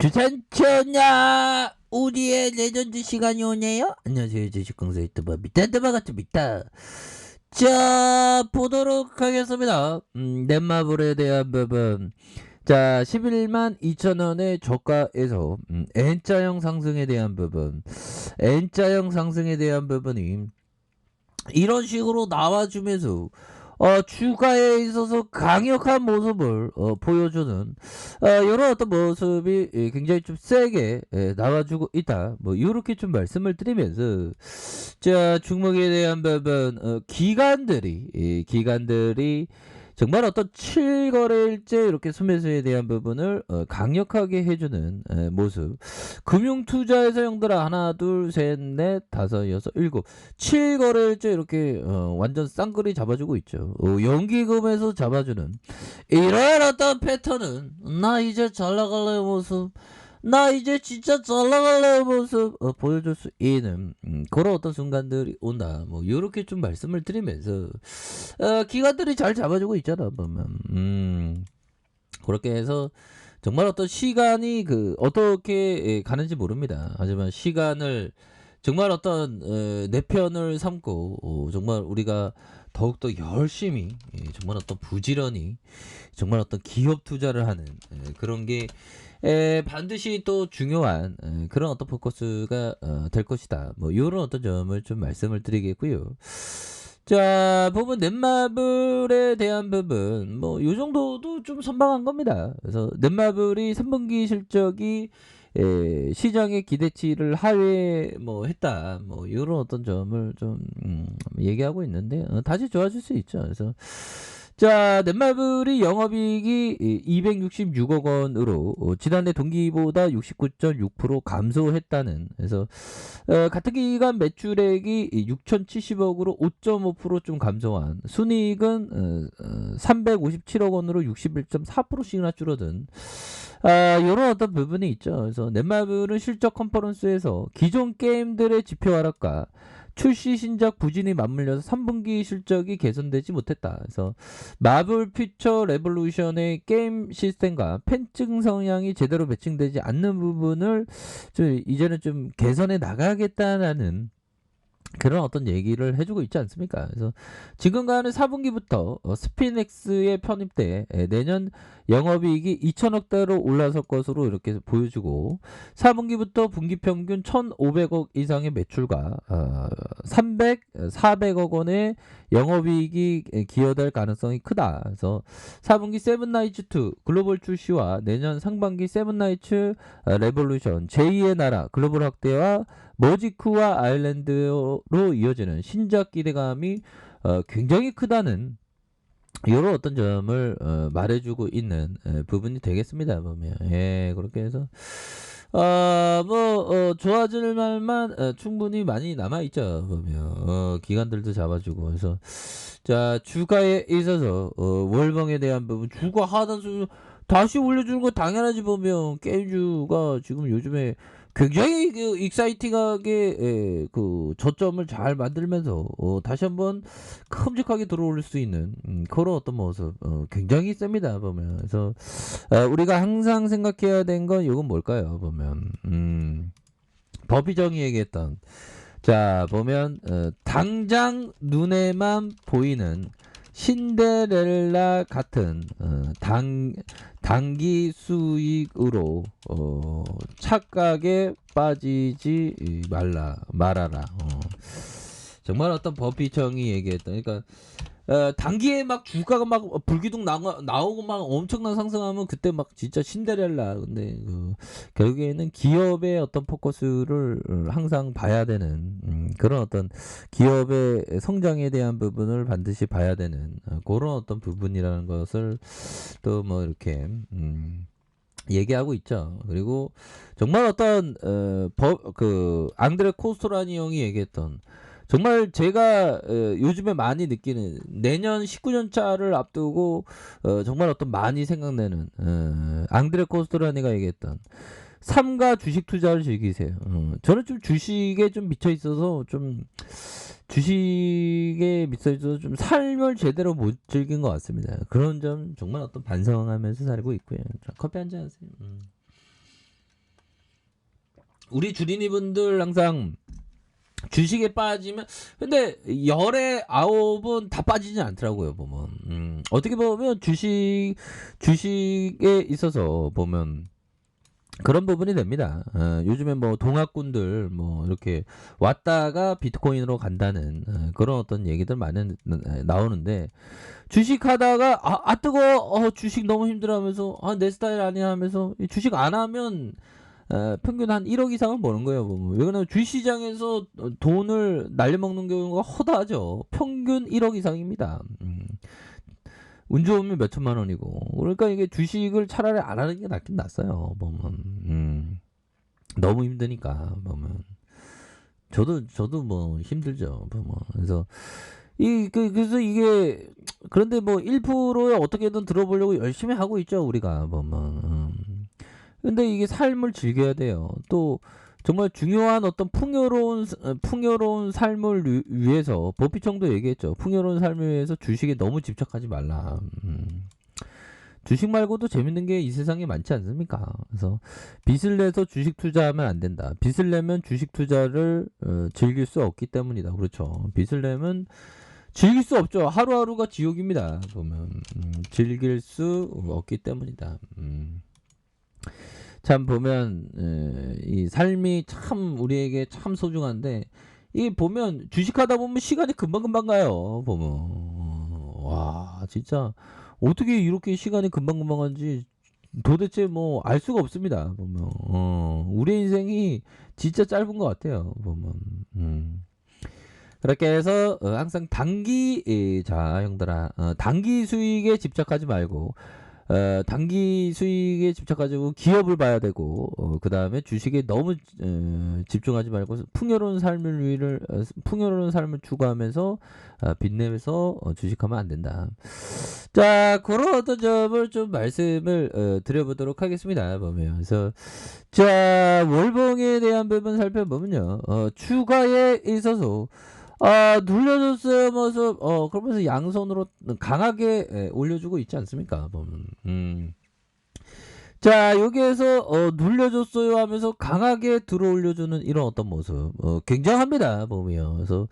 주산천하 우리의 레전드 시간이 오네요. 안녕하세요, 주식강사 유튜버 미타드바가트입니다. 자, 보도록 하겠습니다. 넷마블에 대한 부분. 자, 11만 2천원의 저가에서 N자형 상승에 대한 부분. N자형 상승에 대한 부분이 이런 식으로 나와주면서 주가에 있어서 강력한 모습을 보여주는 이런 어떤 모습이 굉장히 좀 세게 나와주고 있다. 뭐 이렇게 좀 말씀을 드리면서 자, 종목에 대한 부분 기관들이 정말 어떤 7거래일째 이렇게 순매수에 대한 부분을 강력하게 해주는 모습. 금융투자에서 형들아 하나 둘셋넷 다섯 여섯 일곱 7거래일째 이렇게 완전 쌍끌이 잡아주고 있죠. 연기금에서 잡아주는 이런 어떤 패턴은 나 이제 잘 나갈래 모습, 나 이제 진짜 잘 나갈래 모습 보여줄 수 있는 그런 어떤 순간들이 온다. 뭐 요렇게 좀 말씀을 드리면서 기관들이 잘 잡아주고 있잖아 보면. 그렇게 해서 정말 어떤 시간이 어떻게 가는지 모릅니다. 하지만 시간을 정말 어떤 내 편을 삼고 정말 우리가 더욱더 열심히 정말 어떤 부지런히 정말 어떤 기업 투자를 하는 그런 게 반드시 또 중요한 그런 어떤 포커스가 될 것이다. 뭐 이런 어떤 점을 좀 말씀을 드리겠고요. 자, 부분 넷마블에 대한 부분 뭐 요 정도도 좀 선방한 겁니다. 그래서 넷마블이 3분기 실적이 시장의 기대치를 하회 뭐 했다. 뭐 이런 어떤 점을 좀 얘기하고 있는데 다시 좋아질 수 있죠. 그래서 자, 넷마블이 영업이익이 266억 원으로 지난해 동기보다 69.6% 감소했다는. 그래서 같은 기간 매출액이 6,070억으로 5.5% 좀 감소한. 순이익은 357억 원으로 61.4%씩이나 줄어든. 이런 어떤 부분이 있죠. 그래서 넷마블은 실적 컨퍼런스에서 기존 게임들의 지표 하락과 출시 신작 부진이 맞물려서 3분기 실적이 개선되지 못했다. 그래서 마블 퓨처 레볼루션의 게임 시스템과 팬층 성향이 제대로 매칭되지 않는 부분을 좀 이제는 좀 개선해 나가겠다는 그런 어떤 얘기를 해주고 있지 않습니까? 그래서 지금과는 4분기부터 스피넥스에 편입돼 내년 영업이익이 2천억대로 올라설 것으로 이렇게 보여주고 4분기부터 분기 평균 1,500억 이상의 매출과 400억 원의 영업이익이 기여될 가능성이 크다. 그래서 4분기 세븐나이츠2 글로벌 출시와 내년 상반기 세븐나이츠 레볼루션 제2의 나라 글로벌 확대와 머지크와 아일랜드로 이어지는 신작 기대감이 굉장히 크다는 이런 어떤 점을 말해주고 있는 부분이 되겠습니다. 보면 그렇게 해서 좋아질 말만 충분히 많이 남아있죠. 보면 기관들도 잡아주고 해서 자, 주가에 있어서 월봉에 대한 부분 주가 하단수 다시 올려주는 거 당연하지. 보면 게임주가 지금 요즘에 굉장히 익사이팅하게 저점을 잘 만들면서 다시 한번 큼직하게 들어올 수 있는 그런 어떤 모습 굉장히 셉니다. 보면 그래서 우리가 항상 생각해야 되는 건 이건 뭘까요? 보면 버비정이 얘기했던 자, 보면 당장 눈에만 보이는 신데렐라 같은 단기 수익으로 착각에 빠지지 말아라. 정말 어떤 버피청이 얘기했던, 그러니까 단기에 막 주가가 막 불기둥 나오고 막 엄청난 상승하면 그때 막 진짜 신데렐라. 근데 결국에는 기업의 어떤 포커스를 항상 봐야 되는 그런 어떤 기업의 성장에 대한 부분을 반드시 봐야 되는 그런 어떤 부분이라는 것을 또 뭐 이렇게 얘기하고 있죠. 그리고 정말 어떤 앙드레 코스토라니 형이 얘기했던 정말 제가 요즘에 많이 느끼는 내년 19년차를 앞두고 정말 어떤 많이 생각나는 앙드레 코스토라니가 얘기했던 삼가 주식 투자를 즐기세요. 저는 좀 주식에 좀 미쳐 있어서 좀 주식에 미쳐 있어서 좀 삶을 제대로 못 즐긴 것 같습니다. 그런 점 정말 어떤 반성하면서 살고 있고요. 자, 커피 한잔 하세요. 우리 주린이분들 항상 주식에 빠지면 근데 열의 9은 다 빠지진 않더라고요 보면. 어떻게 보면 주식에 있어서 보면 그런 부분이 됩니다. 요즘에 뭐 동학군들 뭐 이렇게 왔다가 비트코인으로 간다는 그런 어떤 얘기들 많이 나오는데 주식하다가 뜨거워 주식 너무 힘들어하면서 내 스타일 아니야 하면서 주식 안 하면 평균 한 1억 이상은 버는 거예요. 보면. 왜냐면 주식시장에서 돈을 날려먹는 경우가 허다하죠. 평균 1억 이상입니다. 운 좋으면 몇 천만 원이고. 그러니까 이게 주식을 차라리 안 하는 게 낫긴 낫어요. 보면. 너무 힘드니까 보면. 저도 뭐 힘들죠. 보면. 그래서 그래서 이게 그런데 뭐 1%에 어떻게든 들어보려고 열심히 하고 있죠, 우리가 보면. 근데 이게 삶을 즐겨야 돼요. 또 정말 중요한 어떤 풍요로운 삶을 위해서 버피청도 얘기했죠. 풍요로운 삶을 위해서 주식에 너무 집착하지 말라. 주식 말고도 재밌는 게 이 세상에 많지 않습니까? 그래서 빚을 내서 주식 투자하면 안 된다. 빚을 내면 주식 투자를 즐길 수 없기 때문이다. 그렇죠. 빚을 내면 즐길 수 없죠. 하루하루가 지옥입니다. 보면 즐길 수 없기 때문이다. 참 보면 이 삶이 참 우리에게 참 소중한데 이 보면 주식하다 보면 시간이 금방금방 가요. 보면 와 진짜 어떻게 이렇게 시간이 금방금방 간지 도대체 뭐 알 수가 없습니다. 보면 우리 인생이 진짜 짧은 것 같아요. 보면 그렇게 해서 항상 자 형들아 단기 수익에 집착하지 말고 단기 수익에 집착가지고 기업을 봐야 되고 그 다음에 주식에 너무 집중하지 말고 풍요로운 삶을 추구하면서 빚내면서 주식하면 안 된다. 자 그런 어떤 점을 좀 말씀을 드려보도록 하겠습니다. 보면 그래서 자 월봉에 대한 부분 살펴보면요 추가에 있어서 눌려줬어요. 그러면서 양손으로 강하게 올려주고 있지 않습니까? 보면. 자, 여기에서 눌려줬어요 하면서 강하게 들어 올려주는 이런 어떤 모습. 굉장합니다. 보면. 그래서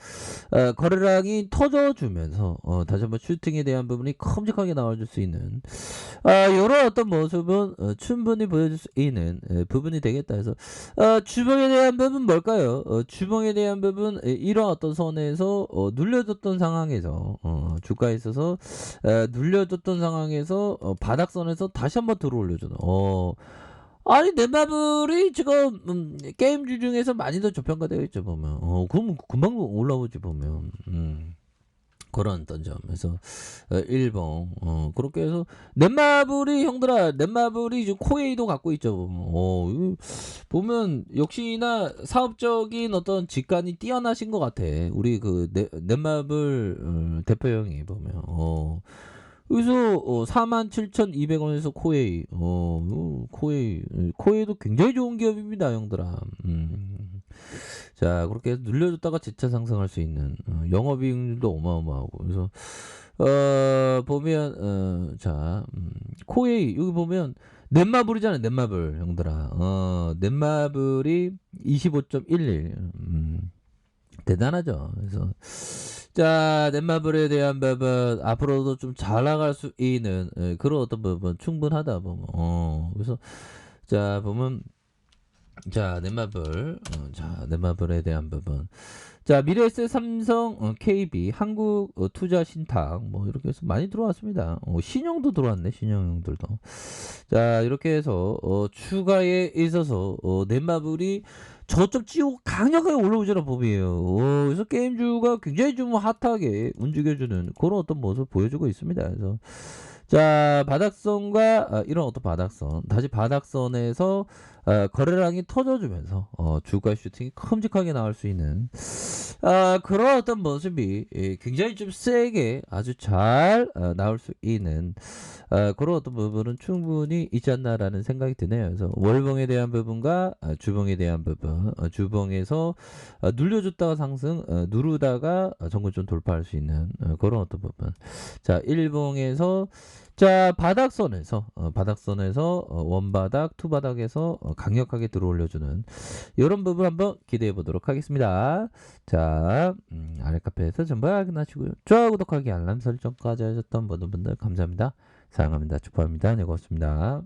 거래량이 터져주면서 다시 한번 슈팅에 대한 부분이 큼직하게 나와줄 수 있는 이런 어떤 모습은 충분히 보여줄 수 있는 부분이 되겠다 해서 주봉에 대한 부분 뭘까요? 주봉에 대한 부분 이런 어떤 선에서 눌려줬던 상황에서 주가에 있어서 눌려줬던 상황에서 바닥선에서 다시 한번 들어 올려주는 아니 넷마블이 지금 게임주 중에서 많이 더 저평가되어 있죠 보면 그럼 금방 올라오지 보면 그런 어떤 점에서 일봉 그렇게 해서 넷마블이 지금 코웨이도 갖고 있죠 보면 역시나 사업적인 어떤 직관이 뛰어나신 것 같아 우리 그 넷마블 대표 형이 보면 그래서 47,200원에서 코웨이 코웨이도 굉장히 좋은 기업입니다 형들아 자 그렇게 해서 눌려줬다가 재차 상승할 수 있는 영업이익률도 어마어마하고 그래서 보면 자 코웨이 여기 보면 넷마블이잖아 넷마블 형들아 넷마블이 25.11 대단하죠 그래서 자 넷마블에 대한 부분 앞으로도 좀 잘 나갈 수 있는 그런 어떤 부분 충분하다 보면 그래서 자 보면 자 넷마블에 대한 부분 자 미래에셋 삼성 KB 한국 투자 신탁 뭐 이렇게 해서 많이 들어왔습니다 신용도 들어왔네 신용형들도 자 이렇게 해서 추가에 있어서 넷마블이 저점 찍고 강력하게 올라오자는 법이에요 그래서 게임주가 굉장히 좀 핫하게 움직여주는 그런 어떤 모습을 보여주고 있습니다 그래서 자 바닥선과 이런 어떤 바닥선 다시 바닥선에서 거래량이 터져주면서 주가 슈팅이 큼직하게 나올 수 있는 그런 어떤 모습이 굉장히 좀 세게 아주 잘 나올 수 있는 그런 어떤 부분은 충분히 있지 않나라는 생각이 드네요. 그래서 월봉에 대한 부분과 주봉에 대한 부분 주봉에서 눌려줬다가 상승 누르다가 정고점 돌파할 수 있는 그런 어떤 부분 자 일봉에서 자, 바닥선에서 원바닥, 투바닥에서 강력하게 들어올려주는 이런 부분 한번 기대해 보도록 하겠습니다. 자, 아래 카페에서 전부 확인하시고요. 좋아요, 구독하기, 알람 설정까지 하셨던 모든 분들 감사합니다. 사랑합니다. 축하합니다. 네, 고맙습니다.